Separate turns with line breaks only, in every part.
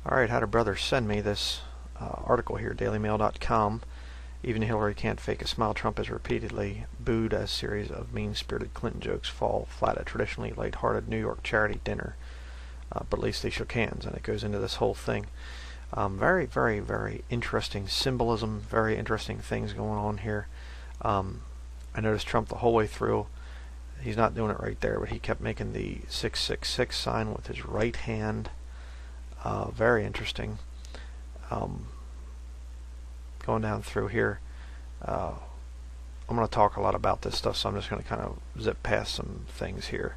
Alright, had a brother send me this article here, dailymail.com. Even Hillary can't fake a smile. Trump has repeatedly booed as series of mean-spirited Clinton jokes fall flat at traditionally light-hearted New York charity dinner. But at least they shook hands, and it goes into this whole thing. Very, very, very interesting symbolism, very interesting things going on here. I noticed Trump the whole way through. He's not doing it right there, but he kept making the 666 sign with his right hand. Very interesting. Going down through here, I'm going to talk a lot about this stuff, so I'm just going to kind of zip past some things here.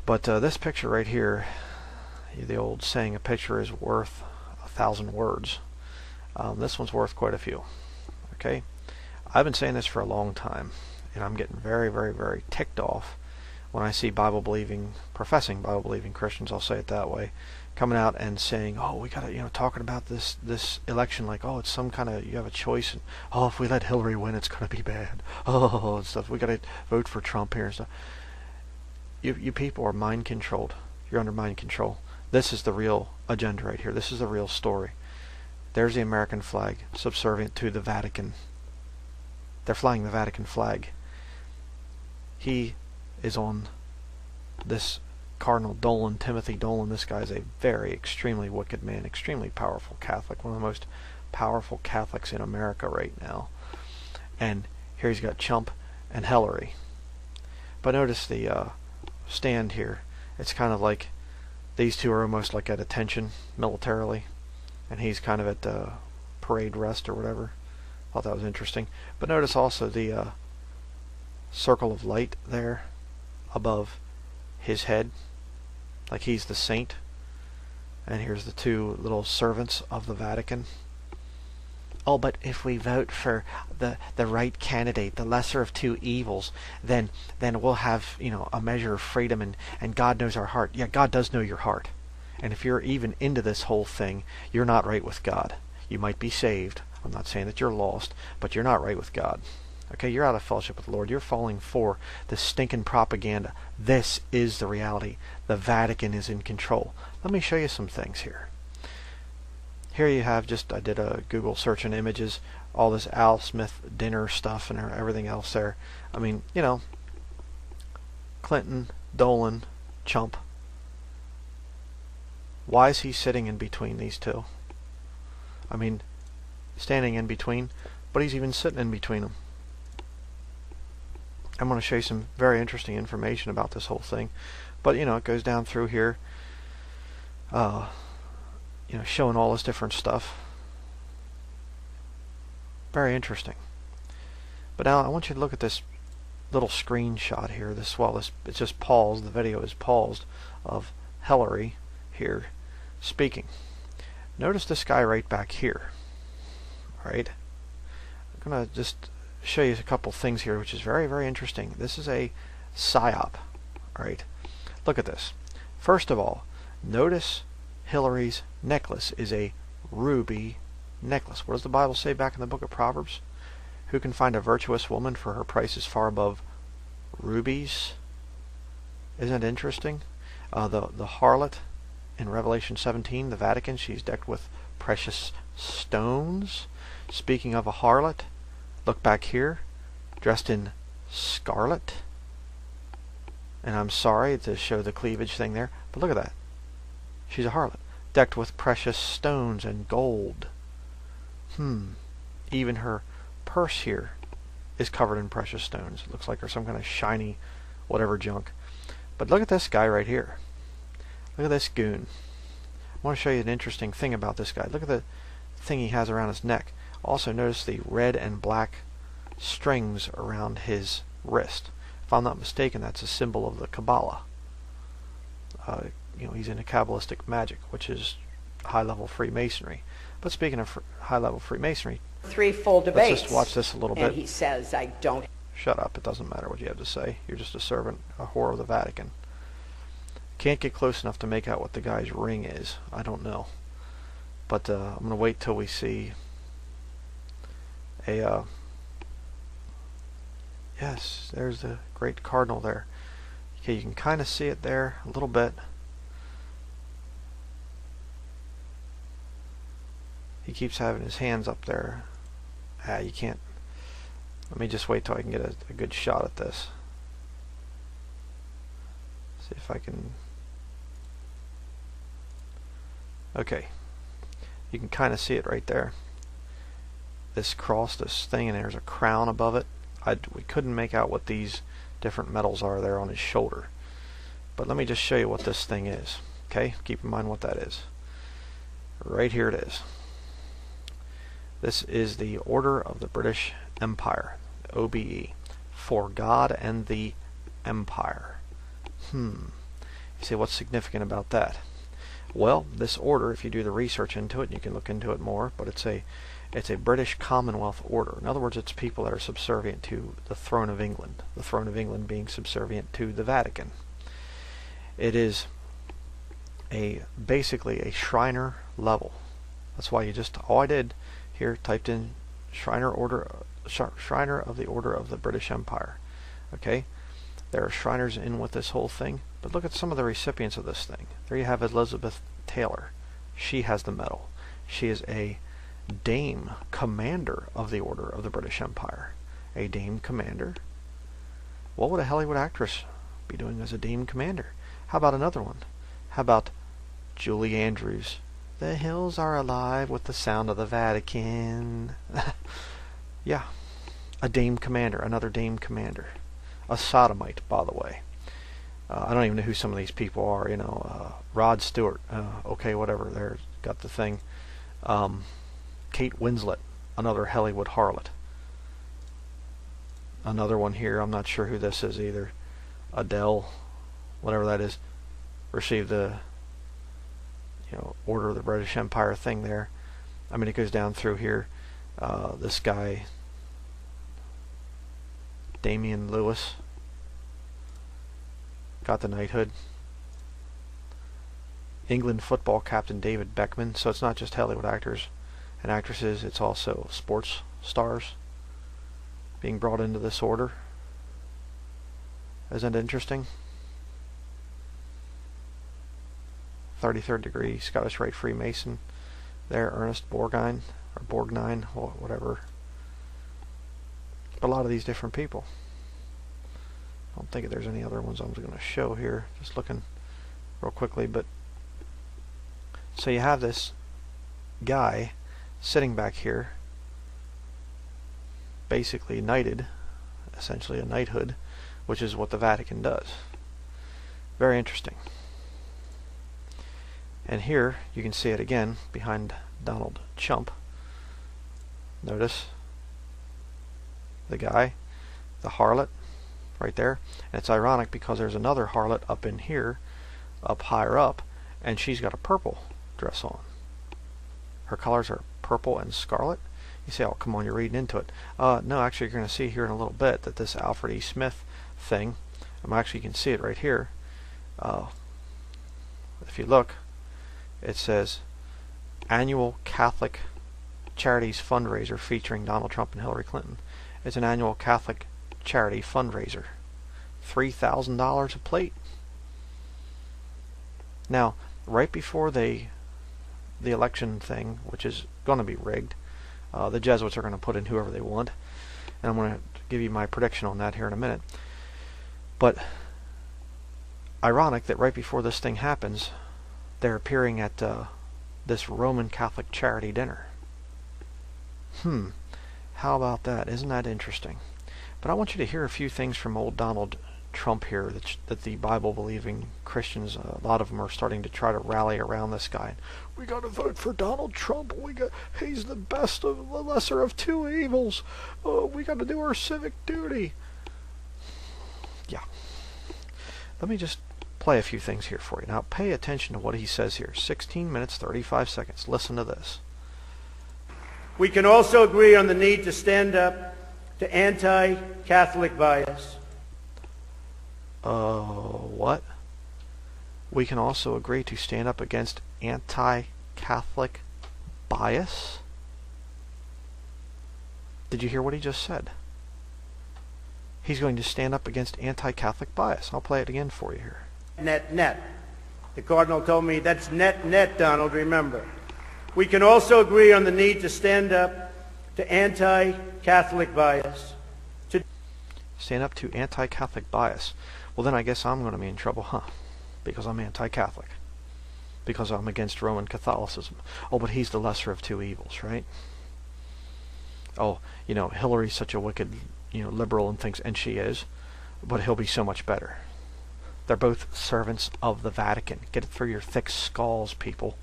But this picture right here, the old saying, a picture is worth 1,000 words. This one's worth quite a few. Okay, I've been saying this for a long time, and I'm getting very, very, very ticked off when I see professing Bible-believing Christians, I'll say it that way, coming out and saying, "Oh, we got to, talking about this election like, oh, it's some kind of, you have a choice, and oh, if we let Hillary win, it's going to be bad. Oh, and stuff. We got to vote for Trump here and stuff." You people are mind controlled. You're under mind control. This is the real agenda right here. This is the real story. There's the American flag, subservient to the Vatican. They're flying the Vatican flag. He is on this Cardinal Dolan, Timothy Dolan. This guy's a very extremely wicked man, extremely powerful Catholic, one of the most powerful Catholics in America right now. And here he's got Chump and Hillary. But notice the stand here. It's kind of like these two are almost like at attention militarily, and he's kind of at parade rest or whatever. Thought that was interesting. But notice also the circle of light there above his head, like he's the saint. And here's the two little servants of the Vatican. Oh, but if we vote for the right candidate, the lesser of two evils, then we'll have, a measure of freedom, and God knows our heart. Yeah, God does know your heart. And if you're even into this whole thing, you're not right with God. You might be saved. I'm not saying that you're lost, but you're not right with God. Okay, you're out of fellowship with the Lord. You're falling for the stinking propaganda. This is the reality. The Vatican is in control. Let me show you some things here. Here you have I did a Google search on images, all this Al Smith dinner stuff and everything else there. I mean, Clinton, Dolan, Chump. Why is he sitting in between these two? I mean, standing in between, but he's even sitting in between them. I'm going to show you some very interesting information about this whole thing. But, it goes down through here, showing all this different stuff. Very interesting. But now I want you to look at this little screenshot here. It's just paused. The video is paused of Hillary here speaking. Notice this guy right back here. Alright? I'm going to just show you a couple things here, which is very, very interesting. This is a psyop. Alright? Look at this. First of all, notice Hillary's necklace is a ruby necklace. What does the Bible say back in the book of Proverbs? Who can find a virtuous woman, for her price is far above rubies? Isn't it interesting? The harlot in Revelation 17, the Vatican, she's decked with precious stones. Speaking of a harlot, look back here, dressed in scarlet. And I'm sorry to show the cleavage thing there, but look at that. She's a harlot, decked with precious stones and gold. Even her purse here is covered in precious stones. It looks like there's some kind of shiny whatever junk. But look at this guy right here. Look at this goon. I want to show you an interesting thing about this guy. Look at the thing he has around his neck. Also notice the red and black strings around his wrist. If I'm not mistaken, that's a symbol of the Kabbalah. He's into Kabbalistic magic, which is high-level Freemasonry. But speaking of high-level Freemasonry,
3 full debates.
Let's just watch this a little bit.
And he says, I don't.
Shut up. It doesn't matter what you have to say. You're just a servant, a whore of the Vatican. Can't get close enough to make out what the guy's ring is. I don't know. But I'm going to wait till we see a... yes, there's the great cardinal there. Okay, you can kind of see it there a little bit. He keeps having his hands up there. You can't. Let me just wait till I can get a good shot at this. See if I can. Okay. You can kind of see it right there. This cross, this thing, and there's a crown above it. We couldn't make out what these different metals are there on his shoulder. But let me just show you what this thing is. Okay? Keep in mind what that is. Right here it is. This is the Order of the British Empire, OBE, for God and the Empire. You say, what's significant about that? Well, this order, if you do the research into it, and you can look into it more, but it's a British Commonwealth order. In other words, it's people that are subservient to the throne of England. The throne of England being subservient to the Vatican. It is basically a Shriner level. That's why all I did here, typed in Shriner of the Order of the British Empire. Okay, there are Shriners in with this whole thing, but look at some of the recipients of this thing. There you have Elizabeth Taylor. She has the medal. She is a Dame Commander of the Order of the British Empire. A Dame Commander. What would a Hollywood actress be doing as a Dame Commander? How about another one? How about Julie Andrews? The hills are alive with the sound of the Vatican. Yeah, a Dame Commander, another Dame Commander. A sodomite, by the way. I don't even know who some of these people are, you know. Rod Stewart, okay, whatever, there's got the thing. Kate Winslet, another Hollywood harlot. Another one here, I'm not sure who this is either. Adele, whatever that is, received the Order of the British Empire thing there. I mean, it goes down through here. This guy, Damian Lewis, got the knighthood. England football captain David Beckham. So it's not just Hollywood actors and actresses, it's also sports stars being brought into this order. Isn't it interesting? 33rd degree Scottish Rite Freemason there, Ernest Borgnine, or Borgnine, whatever. But a lot of these different people. I don't think there's any other ones I'm going to show here, just looking real quickly. But so you have this guy sitting back here, basically knighted, essentially a knighthood, which is what the Vatican does. Very interesting. And here you can see it again behind Donald Trump. Notice the guy, the harlot, right there. And it's ironic because there's another harlot up in here, up higher up, and she's got a purple dress on. Her colors are purple and scarlet. You say, oh, come on, you're reading into it. No, actually, you're going to see here in a little bit that this Alfred E. Smith thing, actually, you can see it right here. If you look, it says Annual Catholic Charities Fundraiser featuring Donald Trump and Hillary Clinton. It's an annual Catholic charity fundraiser. $3,000 a plate. Now, right before the election thing, which is going to be rigged, the Jesuits are going to put in whoever they want. And I'm going to give you my prediction on that here in a minute. But ironic that right before this thing happens, they're appearing at this Roman Catholic charity dinner. How about that? Isn't that interesting? But I want you to hear a few things from old Donald Trump here that the Bible-believing Christians, a lot of them are starting to try to rally around this guy. We got to vote for Donald Trump. He's the best of the lesser of two evils. We got to do our civic duty. Yeah. Let me just play a few things here for you. Now pay attention to what he says here. 16 minutes, 35 seconds. Listen to this.
We can also agree on the need to stand up to anti-Catholic bias.
What? We can also agree to stand up against anti-Catholic bias? Did you hear what he just said? He's going to stand up against anti-Catholic bias. I'll play it again for you here.
Net, net. The Cardinal told me that's net, net, Donald, remember. We can also agree on the need to stand up to anti-Catholic bias.
Stand up to anti-Catholic bias. Well, then I guess I'm going to be in trouble, huh? Because I'm anti-Catholic. Because I'm against Roman Catholicism. Oh, but he's the lesser of two evils, right? Oh, Hillary's such a wicked, liberal and thinks, and she is, but he'll be so much better. They're both servants of the Vatican. Get it through your thick skulls, people.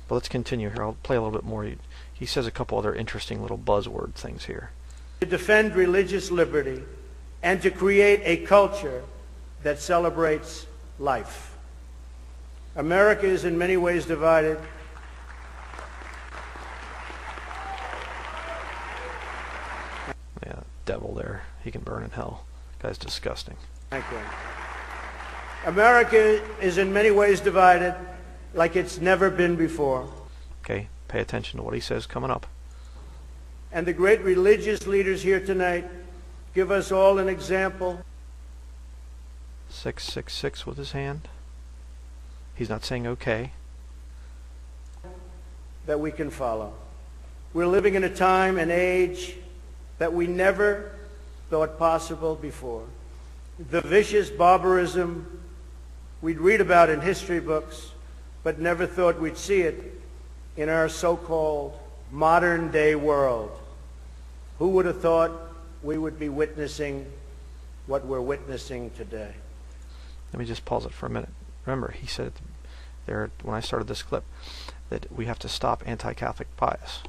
But let's continue here. I'll play a little bit more. He says a couple other interesting little buzzword things here.
To defend religious liberty and to create a culture that celebrates life. America is in many ways divided.
Yeah, devil there. He can burn in hell. Guy's disgusting.
Thank you. America is in many ways divided like it's never been before.
Okay, pay attention to what he says coming up.
And the great religious leaders here tonight give us all an example.
666 with his hand. He's not saying okay.
That we can follow. We're living in a time and age that we never thought possible before. The vicious barbarism we'd read about in history books, but never thought we'd see it in our so-called modern-day world. Who would have thought we would be witnessing what we're witnessing today?
Let me just pause it for a minute. Remember, he said there when I started this clip that we have to stop anti-Catholic bias,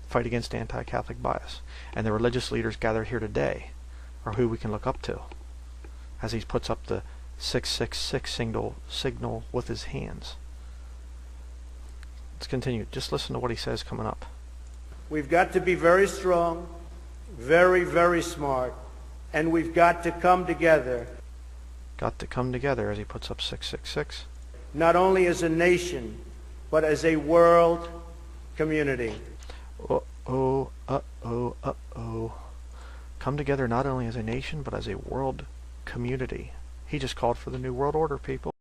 fight against anti-Catholic bias. And the religious leaders gathered here today are who we can look up to as he puts up the 666 signal with his hands. Let's continue. Just listen to what he says coming up.
We've got to be very strong, very, very smart, and we've got to come together.
Got to come together as he puts up 666.
Not only as a nation, but as a world community.
Uh-oh. Come together not only as a nation, but as a world community. He just called for the New World Order, people.